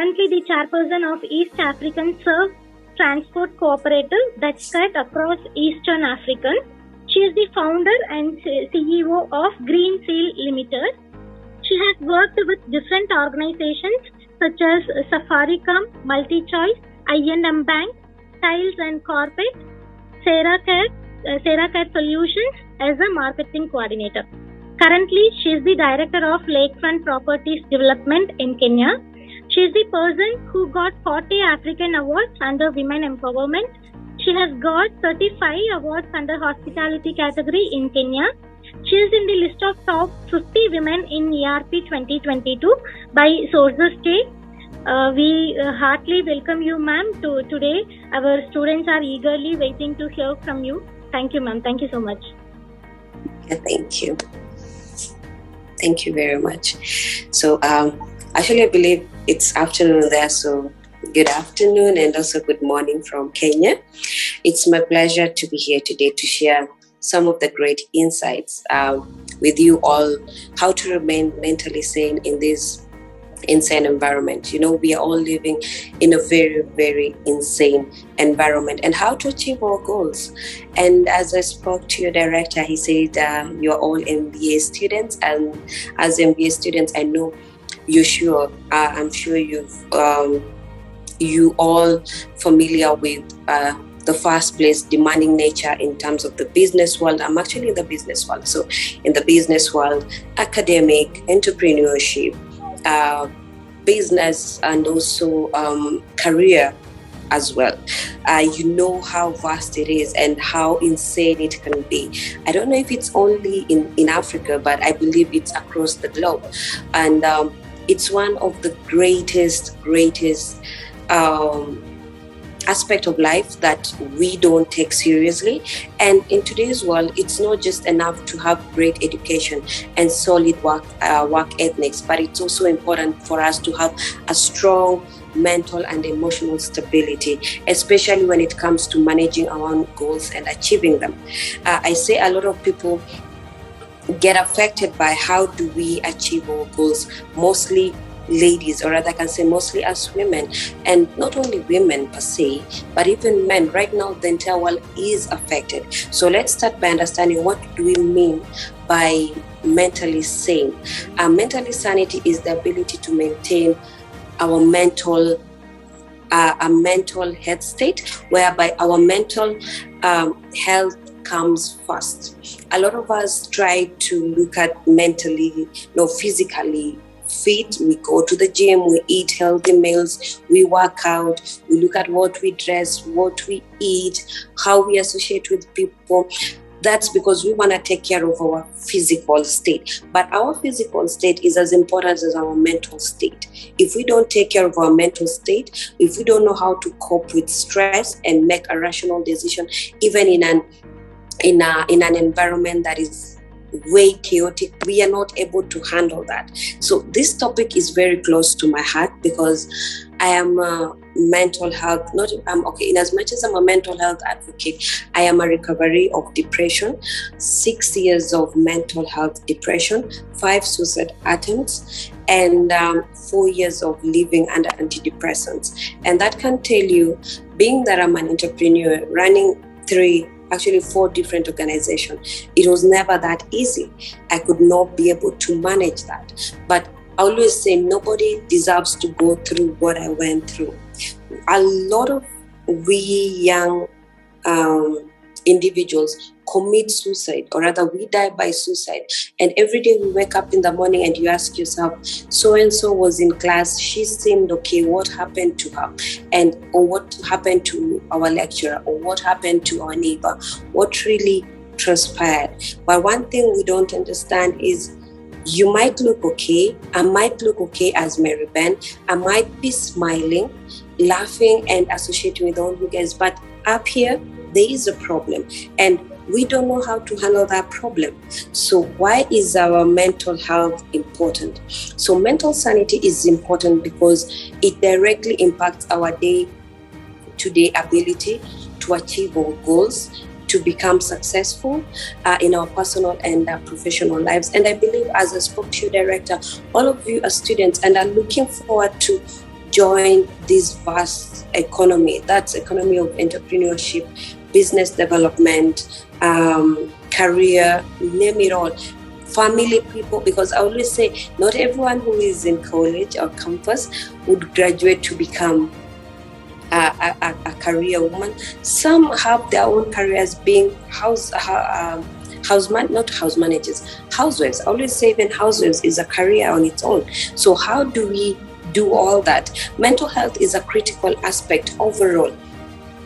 currently the chairperson of East African Surf Transport Cooperative that's cut across Eastern African. She is the founder and CEO of Green Seal Limited. She has worked with different organizations such as Safaricom, MultiChoice, I&M Bank, Tiles and Carpet, Sarah Care Solutions as a marketing coordinator. Currently, she is the director of Lakefront Properties Development in Kenya. She is the person who got 40 African awards under women empowerment. She has got 35 awards under hospitality category in Kenya. She is in the list of top 50 women in ERP 2022 by Sources State. We heartily welcome you, ma'am, to today. Our students are eagerly waiting to hear from you. Thank you, ma'am. Thank you so much. Yeah, thank you. Thank you very much. So, actually, I believe it's afternoon there, so good afternoon and also good morning from Kenya. It's my pleasure to be here today to share some of the great insights with you all, how to remain mentally sane in this insane environment. You know, we are all living in a very, very insane environment, and how to achieve our goals. And as I spoke to your director, he said you're all MBA students, and as MBA students, I know you're sure, I'm sure you all familiar with the fast place demanding nature in terms of the business world. I'm actually in the business world. So in the business world, academic, entrepreneurship, business, and also career as well. You know how vast it is and how insane it can be. I don't know if it's only in Africa, but I believe it's across the globe. And it's one of the greatest aspect of life that we don't take seriously. And in today's world, it's not just enough to have great education and solid work ethics, but it's also important for us to have a strong mental and emotional stability, especially when it comes to managing our own goals and achieving them. I say a lot of people get affected by how do we achieve our goals, mostly ladies, or rather I can say mostly as women, and not only women per se, but even men. Right now, the entire world is affected. So let's start by understanding what do we mean by mentally sane. Mentally sanity is the ability to maintain our mental health state, whereby our mental health comes first. A lot of us try to look at mentally, physically fit. We go to the gym, we eat healthy meals, we work out, we look at what we dress, what we eat, how we associate with people. That's because we want to take care of our physical state. But our physical state is as important as our mental state. If we don't take care of our mental state, if we don't know how to cope with stress and make a rational decision, even in an environment that is way chaotic, we are not able to handle that. So this topic is very close to my heart because I am a mental health, in as much as I'm a mental health advocate, I am a recovery of depression, 6 years of mental health depression, 5 suicide attempts, and 4 years of living under antidepressants. And that can tell you, being that I'm an entrepreneur, running 4 different organizations, it was never that easy. I could not be able to manage that. But I always say nobody deserves to go through what I went through. A lot of we young individuals commit suicide, or rather we die by suicide. And every day we wake up in the morning and you ask yourself, so-and-so was in class, she seemed okay, what happened to her? Or what happened to our lecturer? Or what happened to our neighbor? What really transpired? But one thing we don't understand is you might look okay, I might look okay as Maryben, I might be smiling, laughing and associating with all you guys, but up here, there is a problem. And we don't know how to handle that problem. So why is our mental health important? So mental sanity is important because it directly impacts our day-to-day ability to achieve our goals, to become successful in our personal and professional lives. And I believe, as I spoke to your director, all of you are students and are looking forward to join this vast economy. That's economy of entrepreneurship, business development, career, name it all. Family people, because I always say not everyone who is in college or campus would graduate to become a career woman. Some have their own careers being not house managers, housewives. I always say even housewives is a career on its own. So how do we do all that? Mental health is a critical aspect overall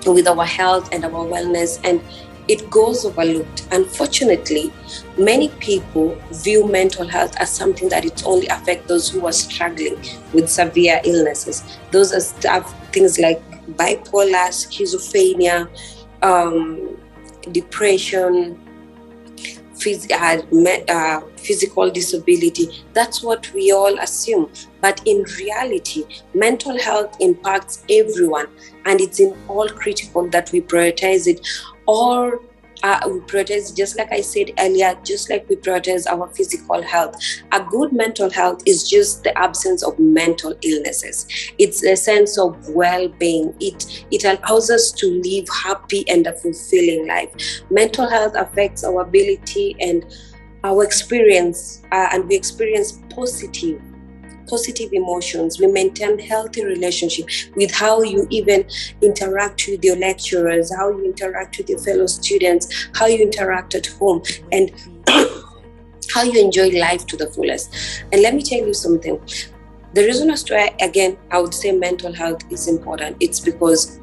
with our health and our wellness, and it goes overlooked. Unfortunately, many people view mental health as something that it only affects those who are struggling with severe illnesses. Those are things like bipolar, schizophrenia, depression, physical disability. That's what we all assume. But in reality, mental health impacts everyone, and it's in all critical that we prioritize it. Or we prioritize, just like I said earlier, just like we prioritize our physical health. A good mental health is just the absence of mental illnesses. It's a sense of well-being. It allows us to live happy and a fulfilling life. Mental health affects our ability and our experience, and we experience positive emotions. We maintain healthy relationship with how you even interact with your lecturers, how you interact with your fellow students, how you interact at home, and how you enjoy life to the fullest. And let me tell you something. The reason as to why, again, I would say mental health is important, it's because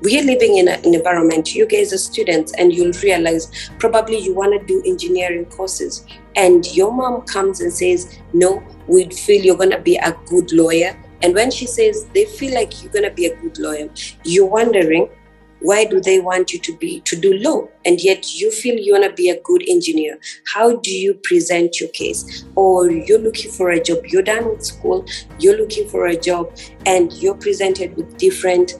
we are living in an environment, you guys are students, and you'll realize probably you want to do engineering courses, and your mom comes and says, no, we feel you're going to be a good lawyer. And when she says they feel like you're going to be a good lawyer, you're wondering, why do they want you to do law? And yet you feel you want to be a good engineer. How do you present your case? Or you're looking for a job, you're done with school, you're looking for a job, and you're presented with different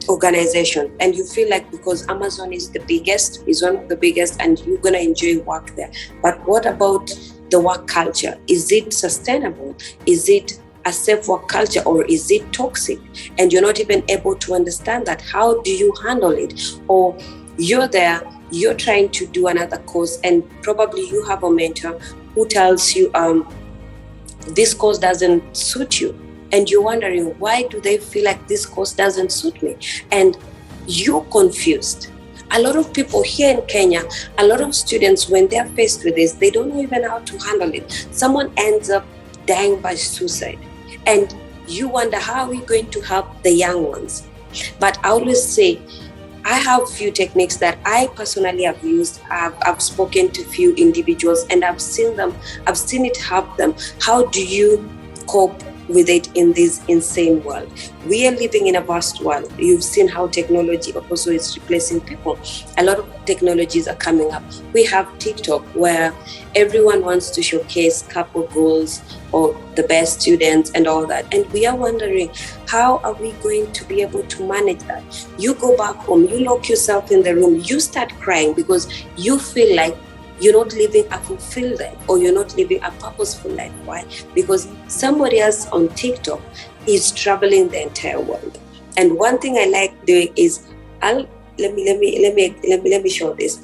organization, and you feel like because Amazon is one of the biggest, and you're going to enjoy work there. But what about the work culture? Is it sustainable? Is it a safe work culture, or is it toxic? And you're not even able to understand that. How do you handle it? Or you're there, you're trying to do another course, and probably you have a mentor who tells you this course doesn't suit you. And you're wondering, why do they feel like this course doesn't suit me? And you're confused. A lot of people here in Kenya, a lot of students, when they're faced with this, they don't know even how to handle it. Someone ends up dying by suicide. And you wonder, how are we going to help the young ones? But I always say, I have few techniques that I personally have used. I've spoken to few individuals, and I've seen it help them. How do you cope with it in this insane world? We are living in a vast world. You've seen how technology also is replacing people. A lot of technologies are coming up. We have TikTok, where everyone wants to showcase couple goals or the best students and all that. And we are wondering, how are we going to be able to manage that? You go back home, you lock yourself in the room, you start crying because you feel like you're not living a fulfilled life, or you're not living a purposeful life. Why? Because somebody else on TikTok is traveling the entire world. And one thing I like doing is, let me show this.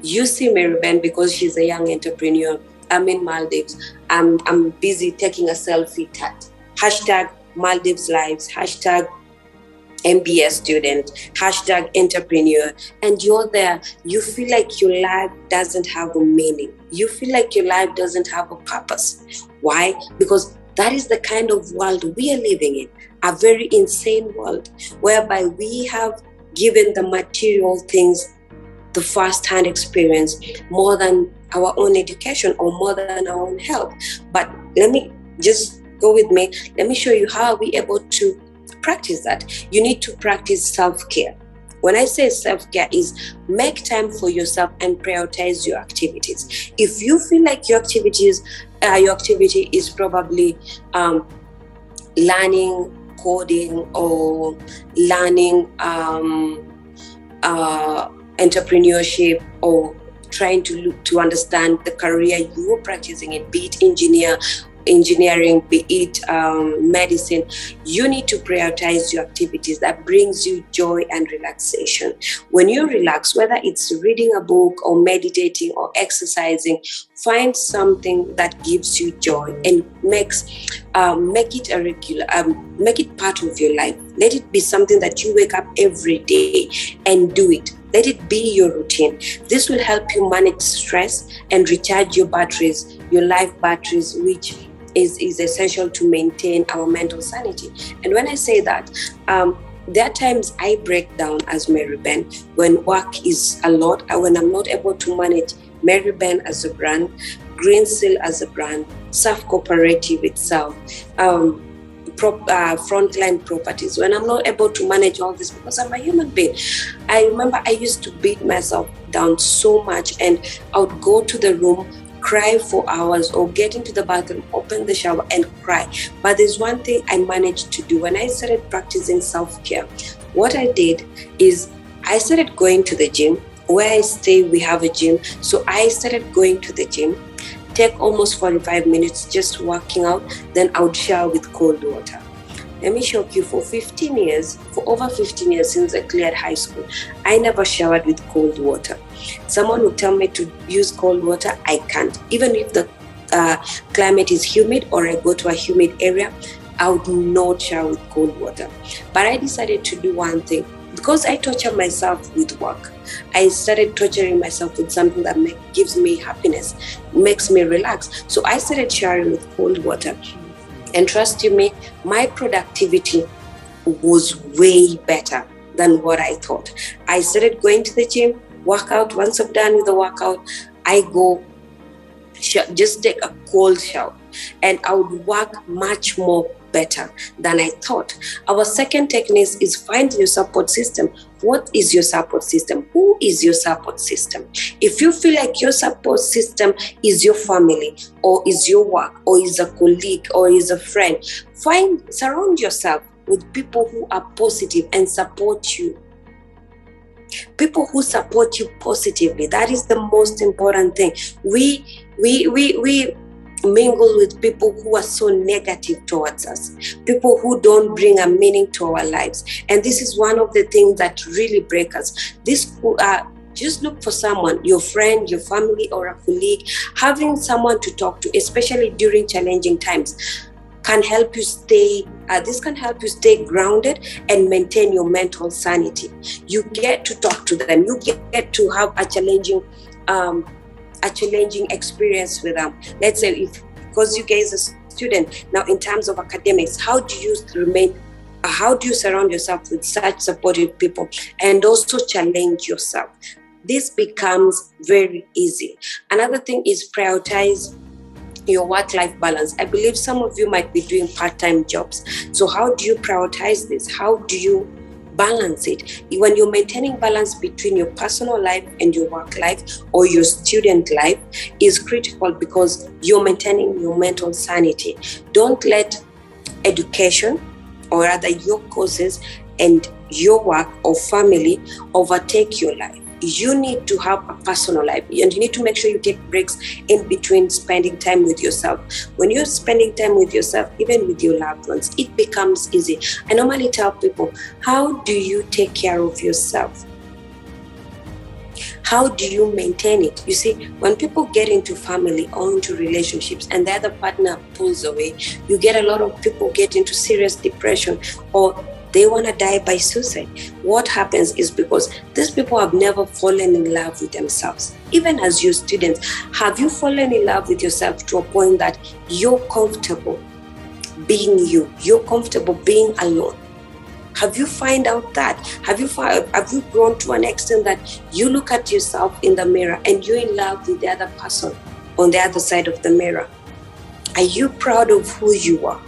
You see Maryben, because she's a young entrepreneur. I'm in Maldives. I'm busy taking a selfie tag. Hashtag Maldives Lives. Hashtag MBA student, hashtag entrepreneur, and you're there. You feel like your life doesn't have a meaning. You feel like your life doesn't have a purpose. Why? Because that is the kind of world we are living in, a very insane world, whereby we have given the material things the first-hand experience more than our own education or more than our own health. But let me just go with me. Let me show you how are we able to practice that. You need to practice self-care. When I say self-care, is make time for yourself and prioritize your activities. If you feel like your activity is probably learning coding or learning entrepreneurship, or trying to understand the career you're practicing it, be it engineer engineering, be it medicine, you need to prioritize your activities that brings you joy and relaxation. When you relax, whether it's reading a book or meditating or exercising, find something that gives you joy and make it a regular, make it part of your life. Let it be something that you wake up every day and do it. Let it be your routine. This will help you manage stress and recharge your batteries, your life batteries, which is essential to maintain our mental sanity. And when I say that, there are times I break down as Maryben when work is a lot, when I'm not able to manage Maryben as a brand, Green Seal as a brand, Surf Cooperative itself, frontline properties. When I'm not able to manage all this because I'm a human being, I remember I used to beat myself down so much, and I would go to the room, cry for hours, or get into the bathroom, open the shower and cry. But there's one thing I managed to do. When I started practicing self-care, what I did is I started going to the gym. Where I stay, we have a gym. So I started going to the gym, take almost 45 minutes just working out, then I would shower with cold water. Let me shock you, for over 15 years since I cleared high school, I never showered with cold water. Someone would tell me to use cold water, I can't. Even if the climate is humid or I go to a humid area, I would not shower with cold water. But I decided to do one thing. Because I torture myself with work, I started torturing myself with something that gives me happiness, makes me relax. So I started showering with cold water. And trust you me, my productivity was way better than what I thought. I started going to the gym, workout. Once I'm done with the workout, I go just take a cold shower, and I would work much more better than I thought. Our second technique is find your support system. What is your support system? Who is your support system? If you feel like your support system is your family, or is your work, or is a colleague, or is a friend, surround yourself with people who are positive and support you. People who support you positively. That is the most important thing. We mingle with people who are so negative towards us, people who don't bring a meaning to our lives. And this is one of the things that really break us. Just look for someone, your friend, your family, or a colleague. Having someone to talk to, especially during challenging times, can help you stay grounded and maintain your mental sanity. You get to talk to them. You get to have a challenging experience with them. Let's say because you guys are student now, in terms of academics, how do you surround yourself with such supportive people and also challenge yourself? This becomes very easy. Another thing is prioritize your work-life balance. I believe some of you might be doing part-time jobs. So how do you prioritize this? How do you balance it? When you're maintaining balance between your personal life and your work life or your student life is critical, because you're maintaining your mental sanity. Don't let education, or rather your courses and your work or family, overtake your life. You need to have a personal life, and you need to make sure you take breaks in between spending time with yourself. When you're spending time with yourself, even with your loved ones, it becomes easy. I normally tell people, how do you take care of yourself? How do you maintain it? You see, when people get into family or into relationships and the other partner pulls away, you get a lot of people get into serious depression, or they want to die by suicide. What happens is because these people have never fallen in love with themselves. Even as your students, have you fallen in love with yourself to a point that you're comfortable being you? You're comfortable being alone? Have you found out that? Have you grown to an extent that you look at yourself in the mirror and you're in love with the other person on the other side of the mirror? Are you proud of who you are?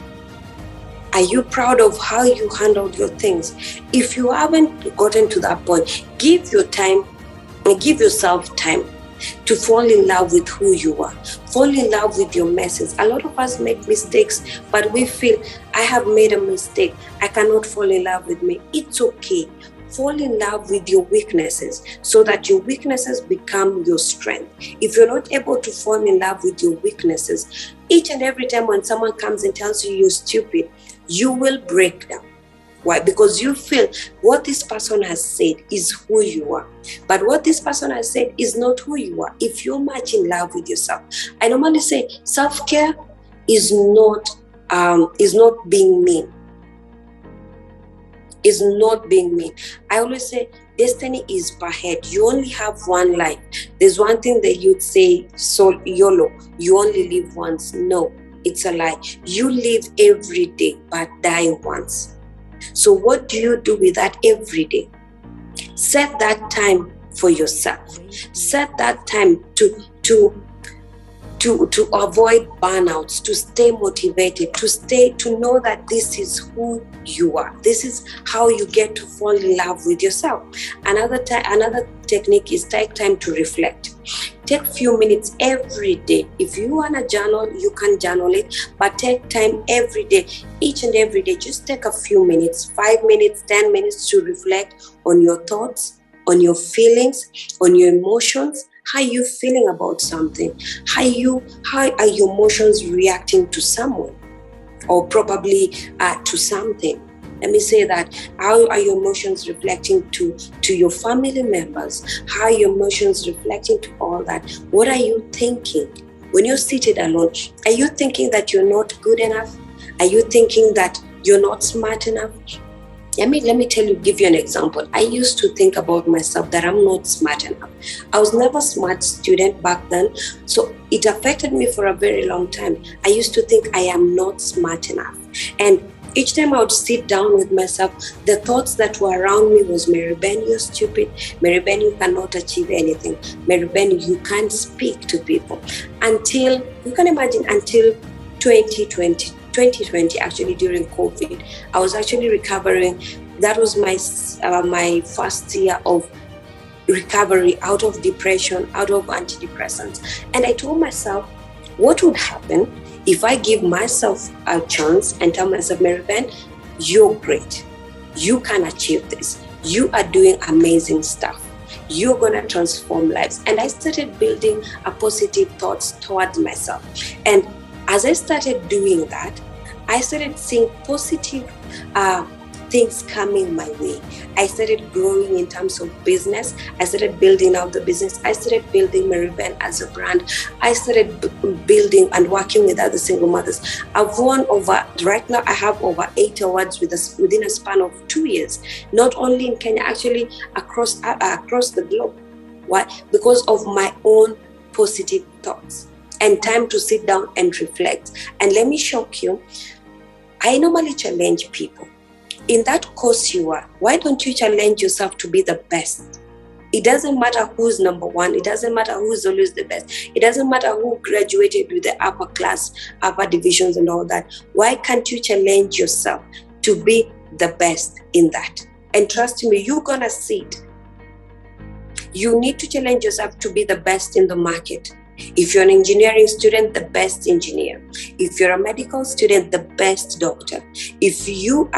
Are you proud of how you handled your things? If you haven't gotten to that point, give yourself time to fall in love with who you are. Fall in love with your messes. A lot of us make mistakes, but we feel, I have made a mistake, I cannot fall in love with me. It's okay. Fall in love with your weaknesses so that your weaknesses become your strength. If you're not able to fall in love with your weaknesses, Each and every time when someone comes and tells you you're stupid, you will break down. Why? Because you feel what this person has said is who you are. But what this person has said is not who you are. If you're much in love with yourself, I normally say self-care is not being mean. Is not being mean. I always say destiny is per head. You only have one life. There's one thing that you'd say, so YOLO, you only live once. No, it's a lie. You live every day but die once. So what do you do with that every day? Set that time for yourself. Set that time to avoid burnouts, to stay motivated, to know that this is who you are. This is how you get to fall in love with yourself. Another technique is take time to reflect. Take few minutes every day. If you want to journal, you can journal it, but take time every day, each and every day. Just take a few minutes, 5 minutes, 10 minutes to reflect on your thoughts, on your feelings, on your emotions. How are you feeling about something? How are your emotions reacting to someone, or probably to something? Let me say that. How are your emotions reflecting to your family members? How are your emotions reflecting to all that? What are you thinking when you're seated alone? Are you thinking that you're not good enough? Are you thinking that you're not smart enough? Let me give you an example. I used to think about myself that I'm not smart enough. I was never a smart student back then, so it affected me for a very long time. I used to think I am not smart enough. And each time I would sit down with myself, the thoughts that were around me was, Maryben, you're stupid. Maryben, you cannot achieve anything. Maryben, you can't speak to people. Until 2020, actually during COVID, I was actually recovering. That was my first year of recovery out of depression, out of antidepressants. And I told myself, what would happen if I give myself a chance and tell myself, Maryben, you're great. You can achieve this. You are doing amazing stuff. You're going to transform lives. And I started building a positive thoughts towards myself. And as I started doing that, I started seeing positive things coming my way. I started growing in terms of business. I started building out the business. I started building Maryben as a brand. I started building and working with other single mothers. I've won right now I have over 8 awards within a span of 2 years, not only in Kenya, actually across the globe. Why? Because of my own positive thoughts and time to sit down and reflect. And let me shock you, I normally challenge people. In that course you are, why don't you challenge yourself to be the best? It doesn't matter who's number one. It doesn't matter who's always the best. It doesn't matter who graduated with the upper class, upper divisions and all that. Why can't you challenge yourself to be the best in that? And trust me, you're gonna see it. You need to challenge yourself to be the best in the market. If you're an engineering student, the best engineer. If you're a medical student, the best doctor. If you're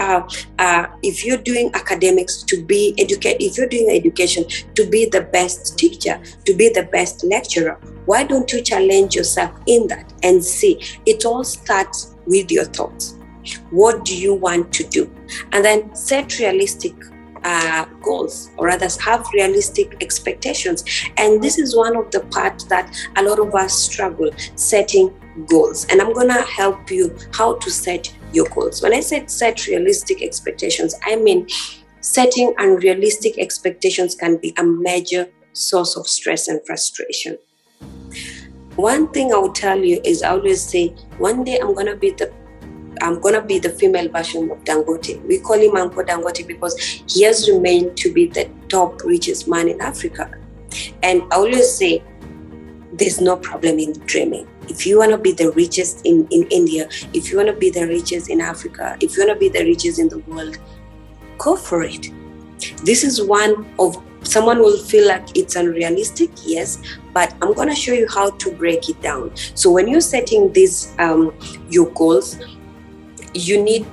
doing academics, to be educated. If you're doing education, to be the best teacher, to be the best lecturer. Why don't you challenge yourself in that and see? It all starts with your thoughts. What do you want to do? And then set realistic goals, or rather have realistic expectations. And this is one of the parts that a lot of us struggle, setting goals. And I'm gonna help you how to set your goals. When I said set realistic expectations, I mean setting unrealistic expectations can be a major source of stress and frustration. One thing I will tell you is, I always say, one day I'm gonna be the female version of Dangote. We call him Uncle Dangote because he has remained to be the top richest man in Africa. And I always say, there's no problem in dreaming. If you want to be the richest in India, if you want to be the richest in Africa, if you want to be the richest in the world, go for it. This is one of, someone will feel like it's unrealistic, yes, but I'm going to show you how to break it down. So when you're setting these, your goals, you need,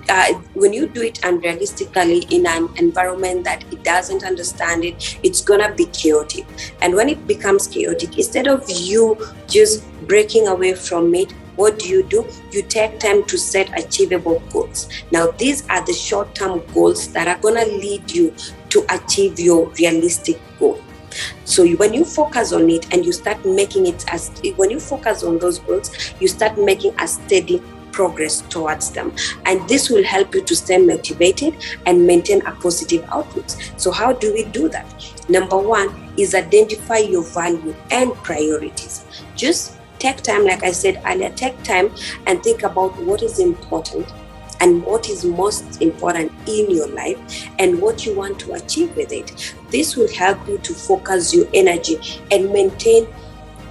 when you do it unrealistically in an environment that it doesn't understand it, it's gonna be chaotic. And when it becomes chaotic, instead of you just breaking away from it, what do? You take time to set achievable goals. Now, these are the short-term goals that are going to lead you to achieve your realistic goal. So when you focus on it and you start making it when you focus on those goals, you start making a steady progress towards them. And this will help you to stay motivated and maintain a positive outlook. So how do we do that? Number one is identify your value and priorities. Just take time, like I said earlier, take time and think about what is important and what is most important in your life and what you want to achieve with it. This will help you to focus your energy and maintain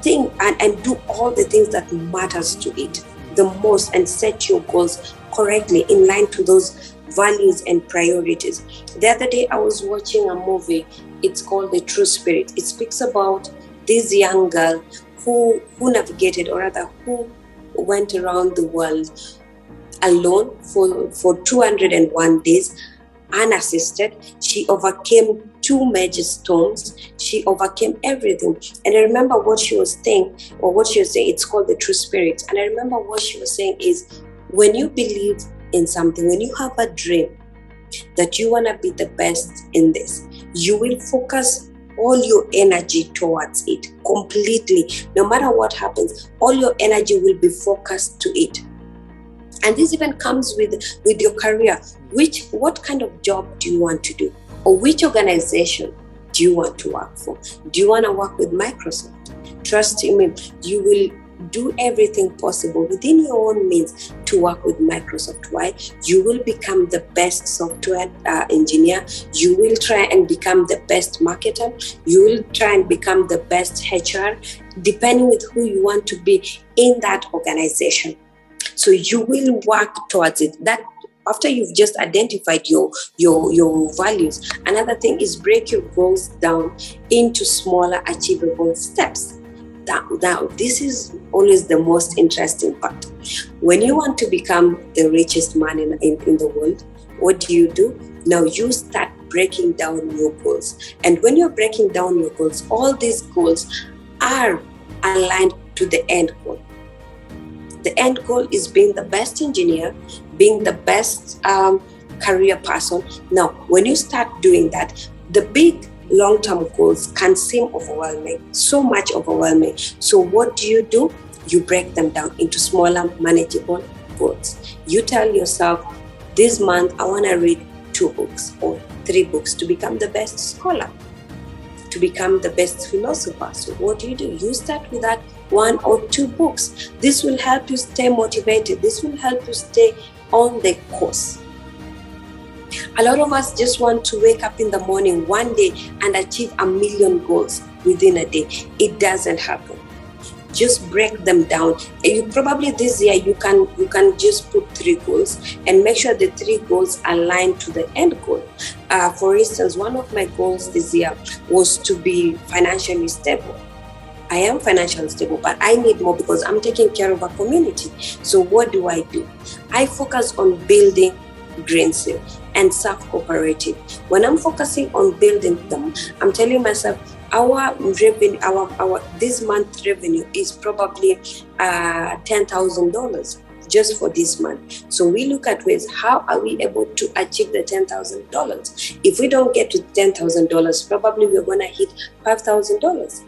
and do all the things that matters to it the most, and set your goals correctly in line to those values and priorities. The other day I was watching a movie. It's called The True Spirit. It speaks about this young girl who navigated, or rather who went around the world alone for 201 days, unassisted. She overcame 2 major storms. She overcame everything. And I remember what she was saying, it's called The True Spirit. And I remember what she was saying is, when you believe in something, when you have a dream that you want to be the best in this, you will focus all your energy towards it completely. No matter what happens, all your energy will be focused to it. And this even comes with your career. What kind of job do you want to do? Or which organization do you want to work for? Do you want to work with Microsoft? Trust me, you will do everything possible within your own means to work with Microsoft. Why? You will become the best software engineer. You will try and become the best marketer. You will try and become the best HR, depending with who you want to be in that organization. So you will work towards it. That after you've just identified your values, another thing is break your goals down into smaller achievable steps. Now, this is always the most interesting part. When you want to become the richest man in the world, what do? Now you start breaking down your goals. And when you're breaking down your goals, all these goals are aligned to the end goal. The end goal is being the best engineer, being the best career person. Now, when you start doing that, the big long-term goals can seem overwhelming, so much overwhelming. So what do? You break them down into smaller, manageable goals. You tell yourself, this month I want to read 2 books or 3 books to become the best scholar, to become the best philosopher. So what do? You start with that 1 or 2 books. This will help you stay motivated. This will help you stay on the course. A lot of us just want to wake up in the morning one day and achieve 1 million goals within a day. It doesn't happen. Just break them down. You probably this year you can just put 3 goals and make sure the 3 goals align to the end goal. For instance, one of my goals this year was to be financially stable. I am financially stable, but I need more because I'm taking care of a community. So what do? I focus on building Green Seal and Surf Cooperative. When I'm focusing on building them, I'm telling myself our revenue, our this month revenue is probably $10,000 just for this month. So we look at ways, how are we able to achieve the $10,000? If we don't get to $10,000, probably we're going to hit $5,000.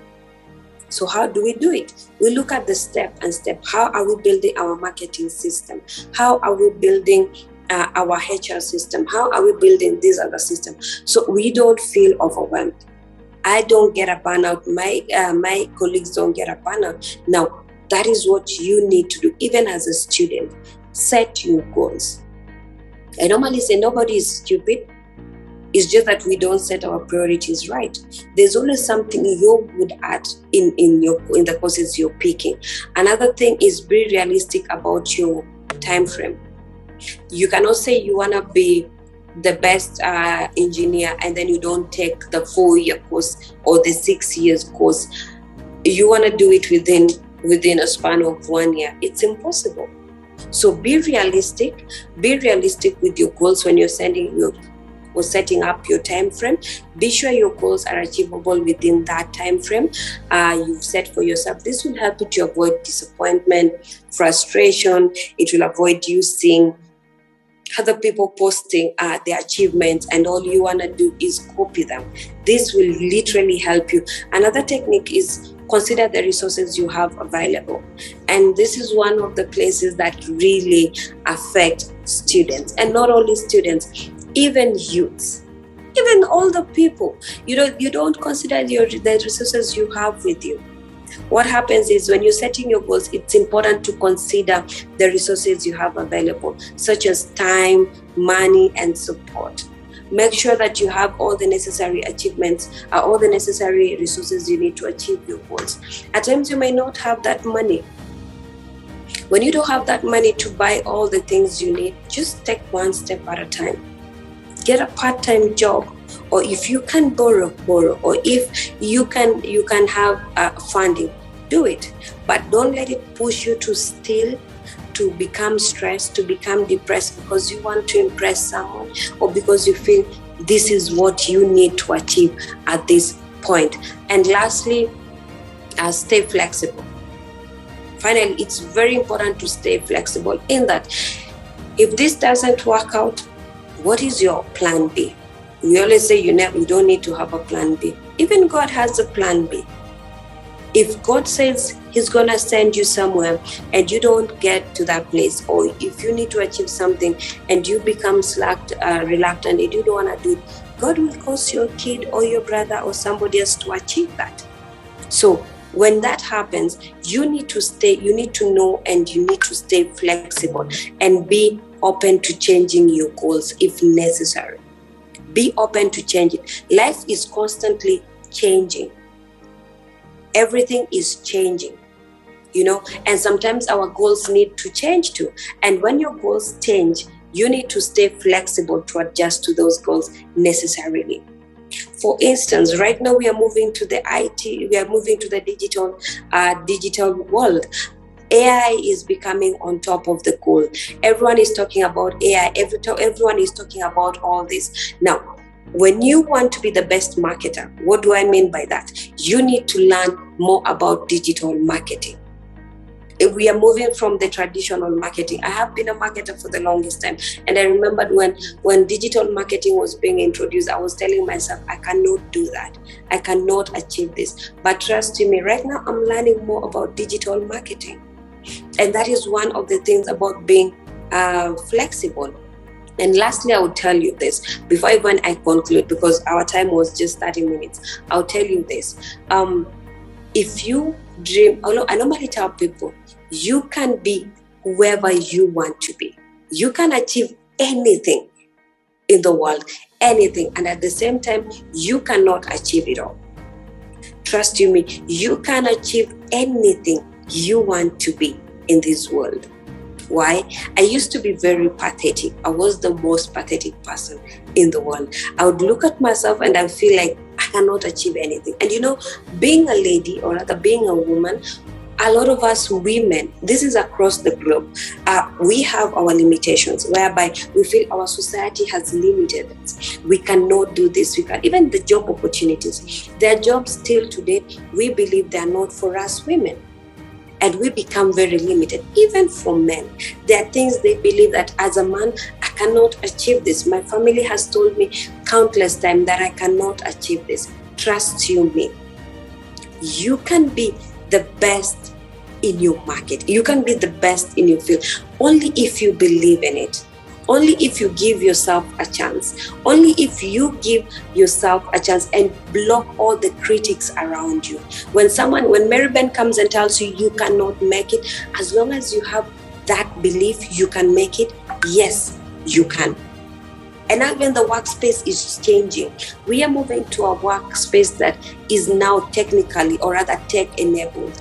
So how do we do it? We look at the step. How are we building our marketing system? How are we building our HR system? How are we building this other system? So we don't feel overwhelmed. I don't get a burnout. My colleagues don't get a burnout. Now, that is what you need to do, even as a student. Set your goals. I normally say nobody is stupid. It's just that we don't set our priorities right. There's always something you're good at in the courses you're picking. Another thing is be realistic about your time frame. You cannot say you want to be the best engineer and then you don't take the 4-year course or the 6 years course. You want to do it within a span of 1 year. It's impossible. So be realistic with your goals when you're setting or setting up your time frame. Be sure your goals are achievable within that time frame you've set for yourself. This will help you to avoid disappointment, frustration. It will avoid you seeing other people posting their achievements and all you want to do is copy them. This will literally help you. Another technique is consider the resources you have available. And this is one of the places that really affect students, and not only students, even youths, even older people. You don't consider the resources you have with you. What happens is when you're setting your goals, it's important to consider the resources you have available, such as time, money, and support. Make sure that you have all the necessary achievements, all the necessary resources you need to achieve your goals. At times, you may not have that money. When you don't have that money to buy all the things you need, just take one step at a time. Get a part-time job, or if you can borrow, or if you can have funding, do it. But don't let it push you to steal, to become stressed, to become depressed because you want to impress someone, or because you feel this is what you need to achieve at this point. And lastly, stay flexible. Finally, it's very important to stay flexible in that if this doesn't work out, what is your plan B? We always say you don't need to have a plan B. Even God has a plan B. If God says he's going to send you somewhere and you don't get to that place, or if you need to achieve something and you become reluctant and you don't want to do it, God will cause your kid or your brother or somebody else to achieve that. So when that happens, you need to know and you need to stay flexible and be open to changing your goals if necessary. Be open to change it. Life is constantly changing. Everything is changing, and sometimes our goals need to change too. And when your goals change, you need to stay flexible to adjust to those goals necessarily. For instance, right now we are moving to the digital world. AI is becoming on top of the goal. Everyone is talking about AI. Everyone is talking about all this. Now, when you want to be the best marketer, what do I mean by that? You need to learn more about digital marketing. If we are moving from the traditional marketing, I have been a marketer for the longest time. And I remembered when digital marketing was being introduced, I was telling myself, I cannot do that. I cannot achieve this. But trust me, right now I'm learning more about digital marketing. And that is one of the things about being flexible. And lastly, I will tell you this before even I conclude, because our time was just 30 minutes. I'll tell you this. If you dream, I normally tell people, you can be whoever you want to be. You can achieve anything in the world, anything. And at the same time, you cannot achieve it all. Trust me, you can achieve anything you want to be in this world. Why? I used to be very pathetic. I was the most pathetic person in the world. I would look at myself and I feel like I cannot achieve anything. And being a lady, or rather being a woman, a lot of us women, this is across the globe, we have our limitations, whereby we feel our society has limited us. We cannot do this. Even the job opportunities, there are jobs still today, we believe they are not for us women. And we become very limited. Even for men, there are things they believe that as a man, I cannot achieve this. My family has told me countless times that I cannot achieve this. Trust me, you can be the best in your market. You can be the best in your field only if you believe in it. Only if you give yourself a chance. Only if you give yourself a chance and block all the critics around you. When Maryben comes and tells you you cannot make it, as long as you have that belief you can make it, yes, you can. And even the workspace is changing. We are moving to a workspace that is now technically, or rather tech-enabled.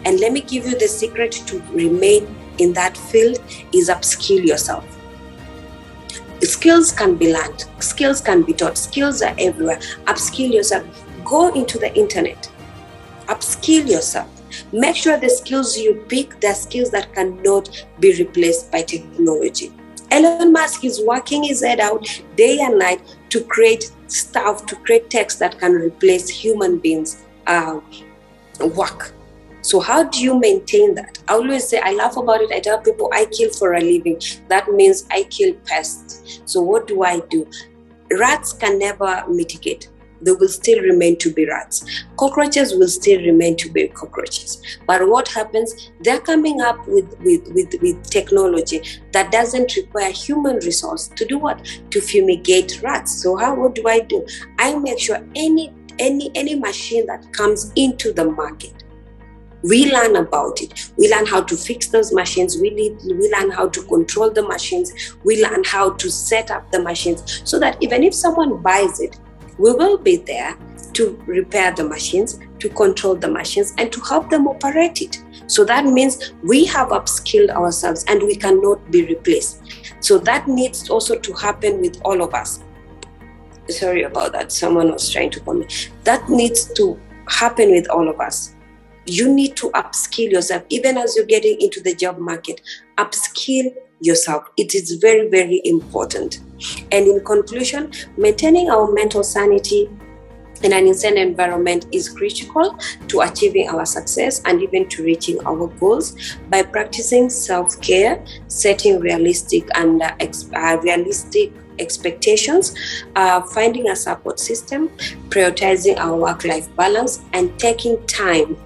And let me give you the secret to remain in that field is upskill yourself. Skills can be learned. Skills can be taught. Skills are everywhere. Upskill yourself. Go into the internet. Upskill yourself. Make sure the skills you pick, the skills that cannot be replaced by technology. Elon Musk is working his head out day and night to create stuff, to create text that can replace human beings' work. So how do you maintain that? I always say, I laugh about it. I tell people I kill for a living. That means I kill pests. So what do? Rats can never mitigate. They will still remain to be rats. Cockroaches will still remain to be cockroaches. But what happens? They're coming up with technology that doesn't require human resource to do what? To fumigate rats. So what do? I make sure any machine that comes into the market, we learn about it. We learn how to fix those machines. We learn how to control the machines. We learn how to set up the machines so that even if someone buys it, we will be there to repair the machines, to control the machines, and to help them operate it. So that means we have upskilled ourselves and we cannot be replaced. So that needs also to happen with all of us. Sorry about that. Someone was trying to call me. That needs to happen with all of us. You need to upskill yourself. Even as you're getting into the job market, upskill yourself. It is very, very important. And in conclusion, maintaining our mental sanity in an insane environment is critical to achieving our success and even to reaching our goals by practicing self-care, setting realistic expectations, finding a support system, prioritizing our work-life balance, and taking time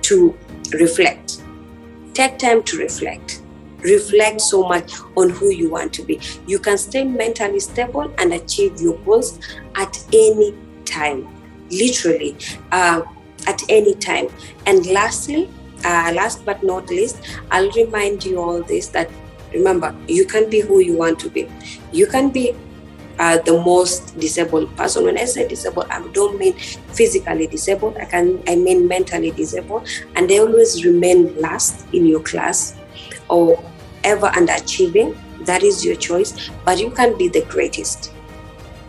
to reflect. Take time to reflect. Reflect so much on who you want to be. You can stay mentally stable and achieve your goals at any time, literally at any time. And lastly, last but not least, I'll remind you all this, that remember, you can be who you want to be. You can be the most disabled person. When I say disabled, I don't mean physically disabled. I mean mentally disabled. And they always remain last in your class or ever underachieving. That is your choice. But you can be the greatest.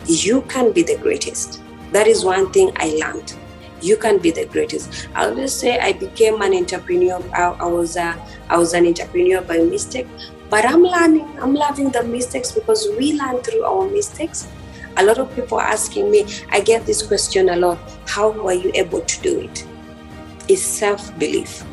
You can be the greatest. That is one thing I learned. You can be the greatest. I always say I became an entrepreneur. I was an entrepreneur by mistake. But I'm learning, I'm loving the mistakes because we learn through our mistakes. A lot of people are asking me, I get this question a lot, how were you able to do it? It's self-belief.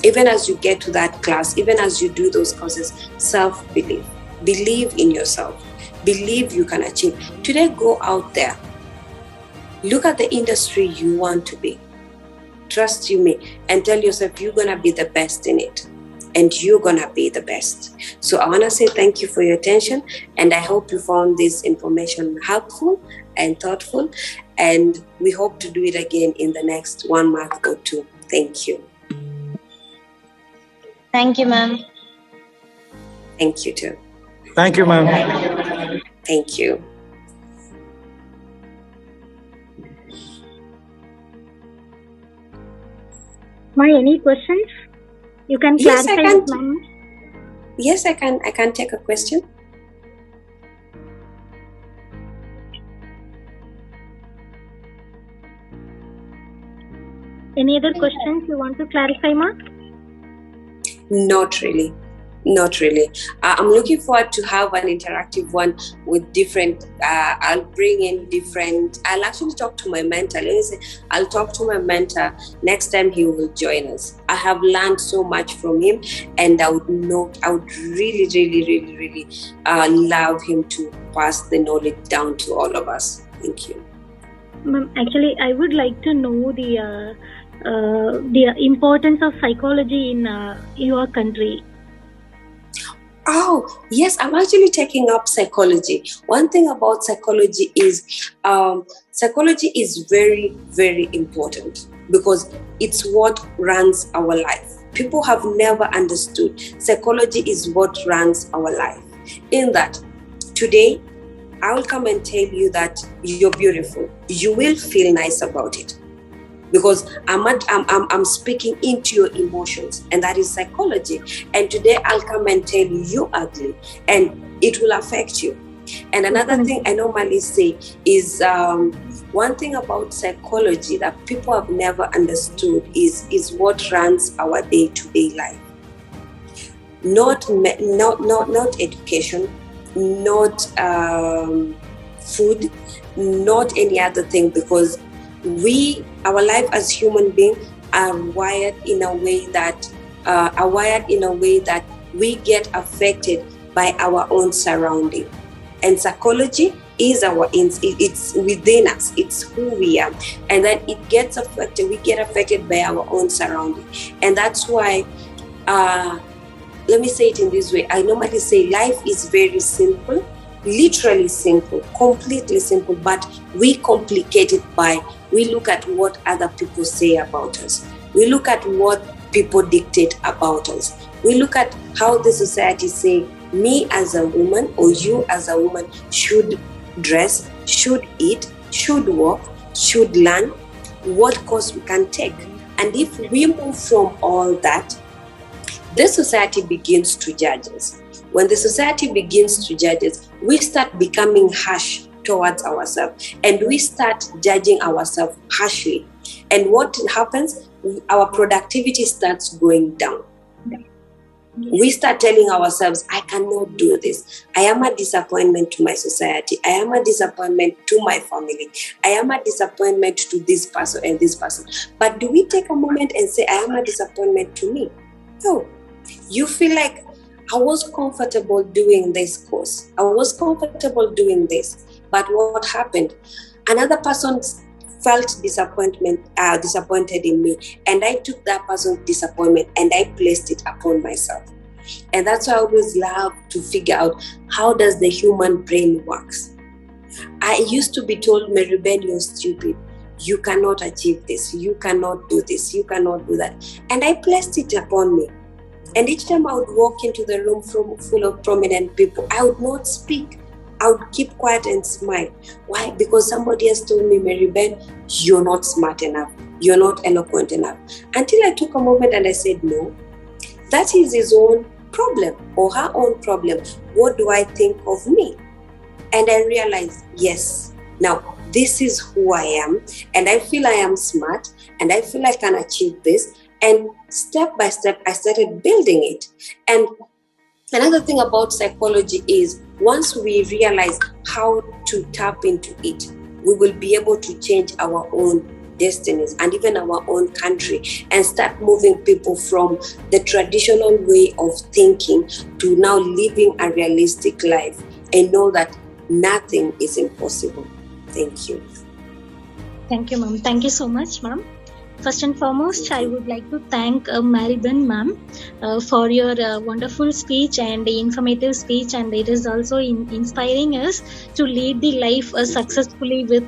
Even as you get to that class, even as you do those courses, self-belief. Believe in yourself. Believe you can achieve. Today, go out there. Look at the industry you want to be. Trust you me and tell yourself you're going to be the best in it. And you're gonna be the best. So I wanna say thank you for your attention, and I hope you found this information helpful and thoughtful, and we hope to do it again in the next 1 month or 2. Thank you. Thank you, ma'am. Thank you too. Thank you, ma'am. Thank you. Any questions? You can clarify. Yes, I can. I can take a question. Any other questions you want to clarify, Ma? Not really. Not really. I'm looking forward to have an interactive one with different, I'll bring in different, I'll actually talk to my mentor. Let me say, I'll talk to my mentor next time he will join us. I have learned so much from him, and I would really love him to pass the knowledge down to all of us. Thank you. Ma'am, actually, I would like to know the importance of psychology in your country. Oh, yes, I'm actually taking up psychology. One thing about psychology is very, very important because it's what runs our life. People have never understood psychology is what runs our life. In that, today, I will come and tell you that you're beautiful. You will feel nice about it. Because I'm speaking into your emotions, and that is psychology. And today I'll come and tell you you're ugly, and it will affect you. And another thing I normally say is one thing about psychology that people have never understood is what runs our day-to-day life. not education, not food, not any other thing, because our life as human beings are wired in a way that we get affected by our own surrounding. And psychology is it's within us, it's who we are, and then we get affected by our own surrounding. And that's why let me say it in this way. I normally say life is very simple, literally simple, completely simple, but we complicate it we look at what other people say about us. We look at what people dictate about us. We look at how the society say me as a woman or you as a woman should dress, should eat, should walk, should learn, what course we can take. And if we move from all that, the society begins to judge us. When the society begins to judge us, we start becoming harsh towards ourselves, and we start judging ourselves harshly. And what happens? Our productivity starts going down. We start telling ourselves, I cannot do this. I am a disappointment to my society. I am a disappointment to my family. I am a disappointment to this person and this person. But do we take a moment and say, I am a disappointment to me? No. You feel like, I was comfortable doing this course. I was comfortable doing this. But what happened? Another person felt disappointed in me, and I took that person's disappointment and I placed it upon myself. And that's why I always love to figure out, how does the human brain works? I used to be told, Maryben, you're stupid. You cannot achieve this. You cannot do this. You cannot do that. And I placed it upon me. And each time I would walk into the room full of prominent people, I would not speak. I would keep quiet and smile. Why? Because somebody has told me, Maryben, you're not smart enough. You're not eloquent enough. Until I took a moment and I said, no, that is his own problem or her own problem. What do I think of me? And I realized, yes, now this is who I am, and I feel I am smart, and I feel I can achieve this. And step by step, I started building it. And another thing about psychology is, once we realize how to tap into it, we will be able to change our own destinies and even our own country, and start moving people from the traditional way of thinking to now living a realistic life and know that nothing is impossible. Thank you. Thank you, ma'am. Thank you so much, ma'am. First and foremost, I would like to thank Maryben ma'am for your wonderful speech and informative speech, and it is also inspiring us to lead the life successfully with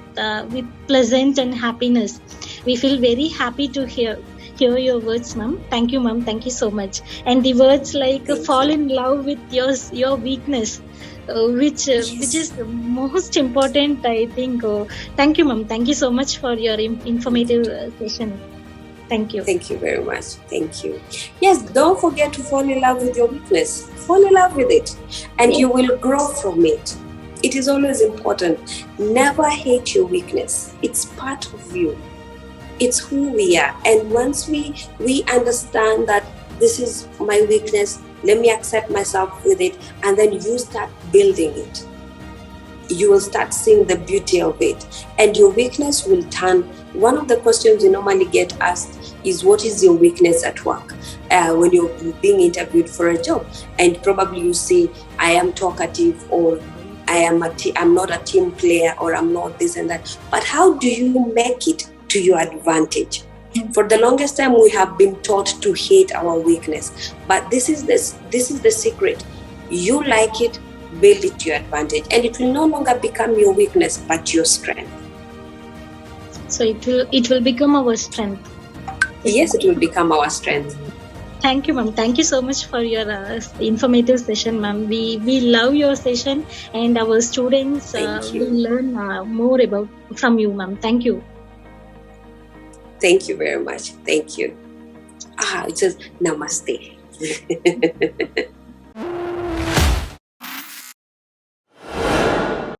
pleasant and happiness. We feel very happy to hear your words, ma'am. Thank you, ma'am. Thank you so much. And the words like fall in love with your weakness, which is the most important, I think. Thank you, ma'am. Thank you so much for your informative session. Thank you. Thank you very much. Thank you. Yes, don't forget to fall in love with your weakness. Fall in love with it, and you will grow from it. It is always important. Never hate your weakness. It's part of you. It's who we are. And once we understand that this is my weakness, let me accept myself with it, and then you start building it. You will start seeing the beauty of it, and your weakness will turn. One of the questions you normally get asked is, what is your weakness at work? When you're being interviewed for a job, and probably you say, I am talkative, or I'm not a team player, or I'm not this and that. But how do you make it to your advantage? For the longest time, we have been taught to hate our weakness, but this is the secret. You like it, build it to your advantage, and it will no longer become your weakness, but your strength. So it will become our strength. Yes, it will become our strength. Thank you, ma'am. Thank you so much for your informative session, ma'am. We love your session, and our students will learn more from you, ma'am. Thank you. Thank you very much. Thank you. It says namaste.